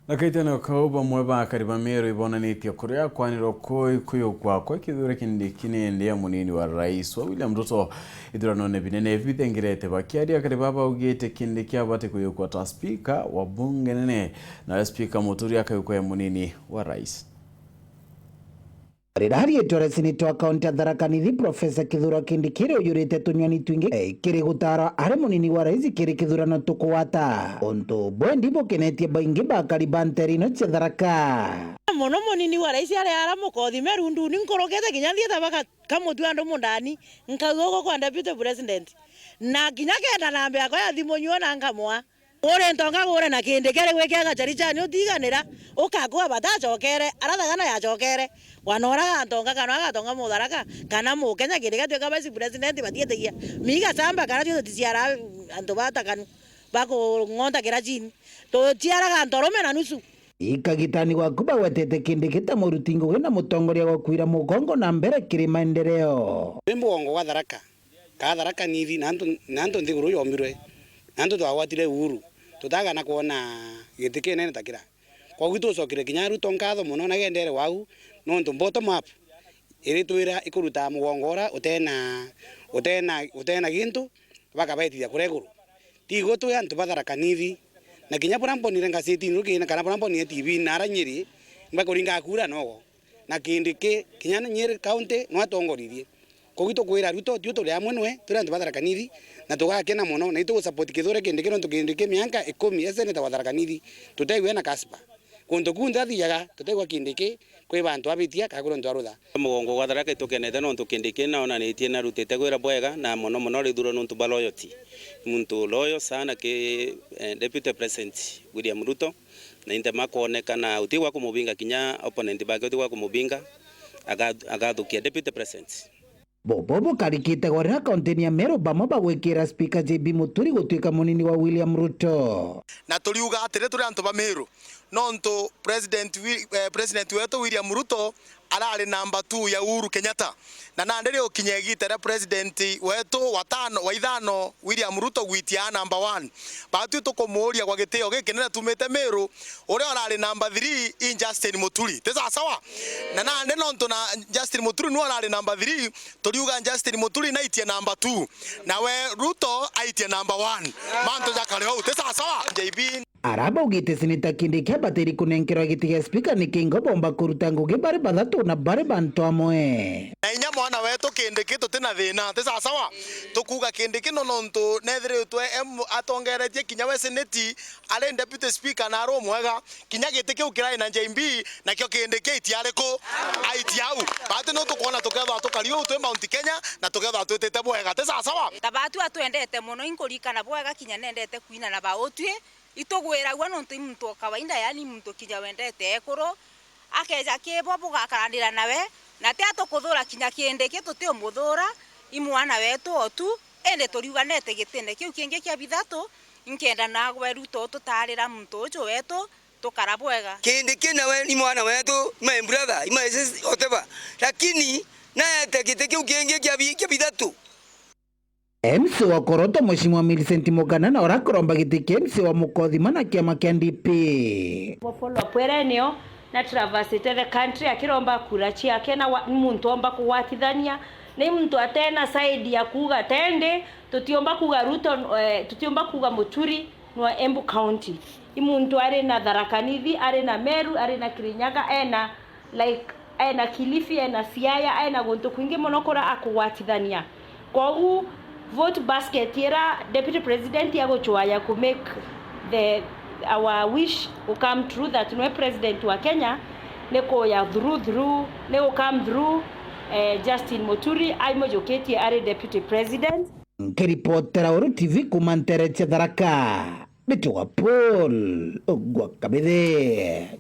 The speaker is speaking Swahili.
Nakaitana kauba mweba kariba mero ibona nitya korea kwani rokoi kuyo kwa kidhure kindi kinende munini wa rais wa William Ruto idura none binene bidengirete bakiadia kariba ba ugete kindi kyabate kuyo kwa ta speaker wa bunge nene na speaker Muturi akayuko ya munini wa rais. Rirari etore sinito akaunti ya Tharaka Nithi Profesa Kithure Kindiki uyurite tunyoni twingi kiri gutara ari munini wa rais kiri kithurano tukuwata untu bwendi bukenetie baingi bakariba nterino cia Tharaka muno munini wa rais ari ara mukothi merundu ni nkorokete kinya thieta baka kamutu andu mundani nkaugo kwa deputy president na kinya kenda nambe akwa ya thimu nyona ngamwa ore ntonga gore na kindi kere gwekega charichani utiganira ukagwa batachokere arathagana ya chokere wanora ntonga kana agatonga mutharaka kana mukenya kindi gatweka vice president batietegia miga samba kana tio ticiara andu batakanu bako ngonda kira chini to tiara ntorome na nusu ikagitani wakuba wetete Kindiki ta murutingo wina mutongoria wa kuira mugongo na mbere kiri maendeleo Mugongo wa Tharaka ka Tharaka Nithi nanto nthiguru yomirwe nanto twawatire uhuru tutaga na kuona gitike nene takira kwa gitu cokire kinya Ruto nkatho muno na gendere wau nonto bottom up iri twira ikuruta mugongora utena gintu bakabaitithia kureguru tigo tu antu ba Tharaka Nithi na kinya buramponi ngaseti nukina kana buramponi TV nara Nyeri mbakuringa akura nogo na Kindiki kinya Nyeri county no atongoririe kogito kwira Ruto tio tuli amwe nwe tuli antu ba Tharaka Nithi na tugakena muno na itu support Kithure Kindiki no Kindiki mianka 10 seneta wa Tharaka Nithi tutegwe na kaspa kundu kunda thiaga tutegwa Kindiki kwi bantu abitia kaguro ndo arutha mugongo wa Tharaka itukenete no Kindiki na ona nitie na rutete gwira bwega na muno rithuro no ntu loyalty muntu loyo sana ke deputy president William Ruto na inde makonekana utigwa kumubinga kinya opponent bake utigwa kumubinga agathukia deputy president bobo karikite gorera kaunti ya Meru bamo bagwikira speaker JB Muturi gutwika munini wa William Ruto na tuliuga atire turi antu ba Meru nonto president wetu William Ruto arari namba 2 ya Uhuru Kenyatta na nandere okinyegitera president wetu wa ithano William Ruto gwitia namba 1 batu tukumuria kwa gitio gikinene tumite Meru uria arari namba 3 in Justin Muturi tesa sawa na nande nonto na Justin Muturi no arari namba 3 tuliuga Justin Muturi na itie namba 2 na we Ruto aitie namba 1 manto jakale au tesa sawa JB araba ugite sinita Kindiki abateri kunenkerwa gitiga speaker ni kingo bomba kuruta ngugi bari bathatu na bari bantu amwe na inya mwana wetu Kindiki tutina thina tesa sawa tukuga Kindiki no nonto nethire twe atongeretie kinya we seneti ale deputy speaker na ro mwega kinya gitike ukirai na JB na kyo Kindiki itiareko aitiau batu no tukona tuketha tukario twe Mount Kenya na tuketha twetete bwega tesa sawa tabatu atwendete muno inkurikana bwega kinya nendete kuina na baotwe itogwera gwa nonto muntu kawaida yani muntu kinya wendete ekoro akeja kebo bugakarandira nawe na te atokuthura kinya Kindiki tutio muthura imwana wetu otu ende turiuganete gitende kiu kingi kia bithatu inkenda na gwe Ruto tutarira muntu ucio wetu tukara bwega Kindiki nawe ni mwana wetu my brother my sister whatever lakini na tekite kiu kingi kia bithatu MC wa Koroto Mheshimiwa Millicent Mogana na orakoromba gitike MC wa Mukothi mana kiama kia DP follow pwerenio na traverse the country akiromba kura chiake na muntu omba kuwatithania ni muntu atena side ya kuga tende tutiomba kuga Ruto tutiomba kuga Muturi no Embu County imuntu ari na Tharaka Nithi ari na Meru ari na Kirinyaga ena Kilifi ena Siaya ena guntu kwingi muno kura akuwatithania kwa vote basket era deputy president yago chwaya ku make our wish will come true that no president wa Kenya neko ya through neko come through Justin Muturi aimo joketi are deputy president Kiripotera Uru TV kumantere Tharaka Bitu wa Paul Ogwa Kabede.